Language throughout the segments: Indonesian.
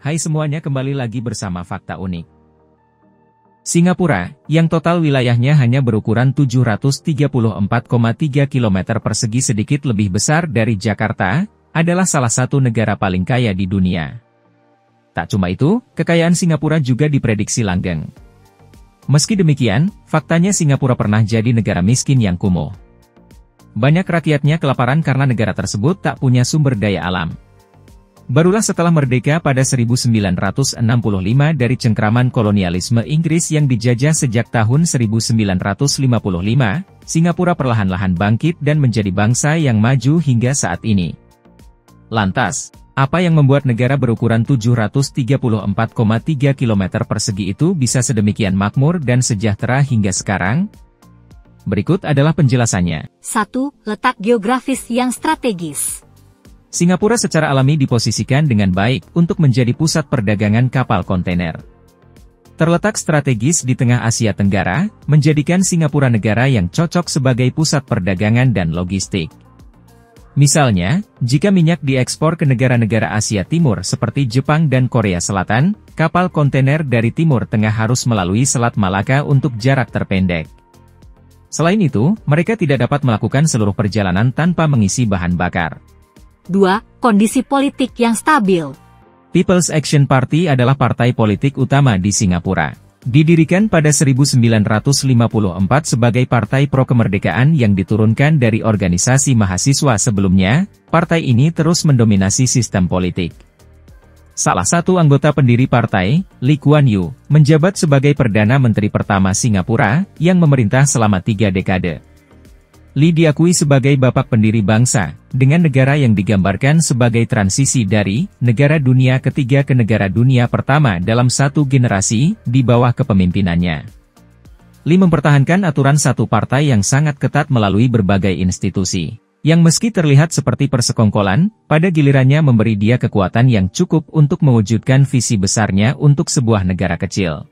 Hai semuanya, kembali lagi bersama Fakta Unik. Singapura, yang total wilayahnya hanya berukuran 734,3 km persegi sedikit lebih besar dari Jakarta, adalah salah satu negara paling kaya di dunia. Tak cuma itu, kekayaan Singapura juga diprediksi langgeng. Meski demikian, faktanya Singapura pernah jadi negara miskin yang kumuh. Banyak rakyatnya kelaparan karena negara tersebut tak punya sumber daya alam. Barulah setelah merdeka pada 1945 dari cengkraman kolonialisme Inggris yang dijajah sejak tahun 1955, Singapura perlahan-lahan bangkit dan menjadi bangsa yang maju hingga saat ini. Lantas, apa yang membuat negara berukuran 734,3 km persegi itu bisa sedemikian makmur dan sejahtera hingga sekarang? Berikut adalah penjelasannya. 1. Letak geografis yang strategis. Singapura secara alami diposisikan dengan baik untuk menjadi pusat perdagangan kapal kontainer. Terletak strategis di tengah Asia Tenggara, menjadikan Singapura negara yang cocok sebagai pusat perdagangan dan logistik. Misalnya, jika minyak diekspor ke negara-negara Asia Timur seperti Jepang dan Korea Selatan, kapal kontainer dari Timur Tengah harus melalui Selat Malaka untuk jarak terpendek. Selain itu, mereka tidak dapat melakukan seluruh perjalanan tanpa mengisi bahan bakar. 2. Kondisi politik yang stabil. People's Action Party adalah partai politik utama di Singapura. Didirikan pada 1954 sebagai partai pro-kemerdekaan yang diturunkan dari organisasi mahasiswa sebelumnya, partai ini terus mendominasi sistem politik. Salah satu anggota pendiri partai, Lee Kuan Yew, menjabat sebagai Perdana Menteri pertama Singapura, yang memerintah selama 3 dekade. Lee diakui sebagai bapak pendiri bangsa, dengan negara yang digambarkan sebagai transisi dari negara dunia ketiga ke negara dunia pertama dalam satu generasi, di bawah kepemimpinannya. Lee mempertahankan aturan satu partai yang sangat ketat melalui berbagai institusi, yang meski terlihat seperti persekongkolan, pada gilirannya memberi dia kekuatan yang cukup untuk mewujudkan visi besarnya untuk sebuah negara kecil.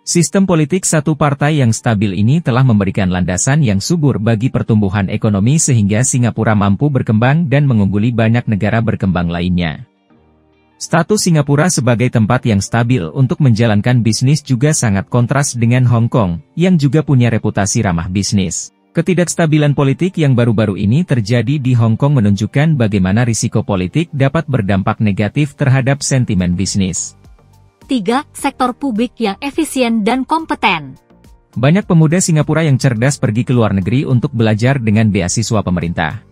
Sistem politik satu partai yang stabil ini telah memberikan landasan yang subur bagi pertumbuhan ekonomi sehingga Singapura mampu berkembang dan mengungguli banyak negara berkembang lainnya. Status Singapura sebagai tempat yang stabil untuk menjalankan bisnis juga sangat kontras dengan Hong Kong, yang juga punya reputasi ramah bisnis. Ketidakstabilan politik yang baru-baru ini terjadi di Hong Kong menunjukkan bagaimana risiko politik dapat berdampak negatif terhadap sentimen bisnis. 3. Sektor publik yang efisien dan kompeten. Banyak pemuda Singapura yang cerdas pergi ke luar negeri untuk belajar dengan beasiswa pemerintah.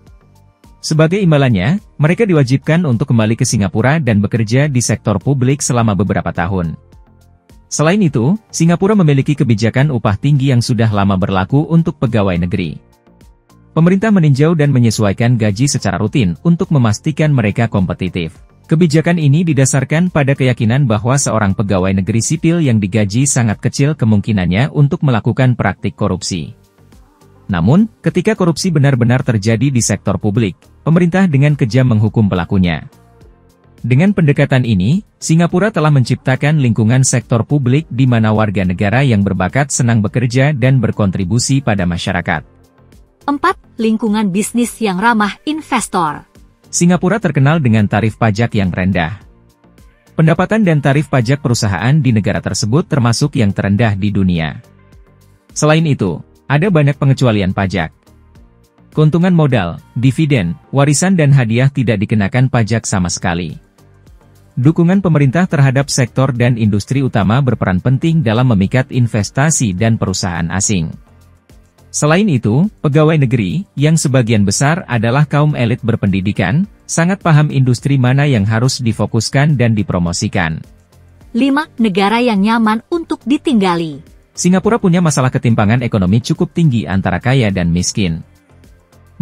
Sebagai imbalannya, mereka diwajibkan untuk kembali ke Singapura dan bekerja di sektor publik selama beberapa tahun. Selain itu, Singapura memiliki kebijakan upah tinggi yang sudah lama berlaku untuk pegawai negeri. Pemerintah meninjau dan menyesuaikan gaji secara rutin untuk memastikan mereka kompetitif. Kebijakan ini didasarkan pada keyakinan bahwa seorang pegawai negeri sipil yang digaji sangat kecil kemungkinannya untuk melakukan praktik korupsi. Namun, ketika korupsi benar-benar terjadi di sektor publik, pemerintah dengan kejam menghukum pelakunya. Dengan pendekatan ini, Singapura telah menciptakan lingkungan sektor publik di mana warga negara yang berbakat senang bekerja dan berkontribusi pada masyarakat. 4. Lingkungan bisnis yang ramah investor. Singapura terkenal dengan tarif pajak yang rendah. Pendapatan dan tarif pajak perusahaan di negara tersebut termasuk yang terendah di dunia. Selain itu, ada banyak pengecualian pajak. Keuntungan modal, dividen, warisan dan hadiah tidak dikenakan pajak sama sekali. Dukungan pemerintah terhadap sektor dan industri utama berperan penting dalam memikat investasi dan perusahaan asing. Selain itu, pegawai negeri, yang sebagian besar adalah kaum elit berpendidikan, sangat paham industri mana yang harus difokuskan dan dipromosikan. 5. Negara yang nyaman untuk ditinggali. Singapura punya masalah ketimpangan ekonomi cukup tinggi antara kaya dan miskin.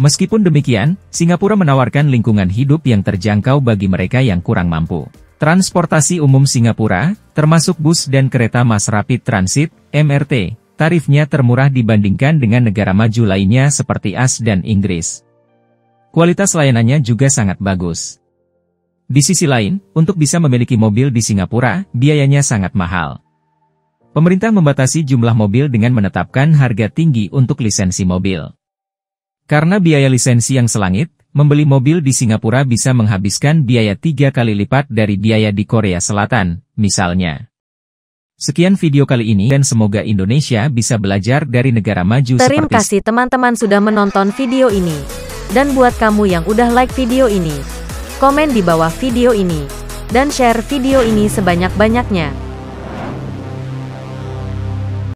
Meskipun demikian, Singapura menawarkan lingkungan hidup yang terjangkau bagi mereka yang kurang mampu. Transportasi umum Singapura, termasuk bus dan kereta Mass Rapid Transit, MRT, tarifnya termurah dibandingkan dengan negara maju lainnya seperti AS dan Inggris. Kualitas layanannya juga sangat bagus. Di sisi lain, untuk bisa memiliki mobil di Singapura, biayanya sangat mahal. Pemerintah membatasi jumlah mobil dengan menetapkan harga tinggi untuk lisensi mobil. Karena biaya lisensi yang selangit, Membeli mobil di Singapura bisa menghabiskan biaya 3 kali lipat dari biaya di Korea Selatan, misalnya. Sekian video kali ini dan semoga Indonesia bisa belajar dari negara maju Terima seperti kasih teman-teman sudah menonton video ini. Dan buat kamu yang udah like video ini, komen di bawah video ini. Dan share video ini sebanyak-banyaknya.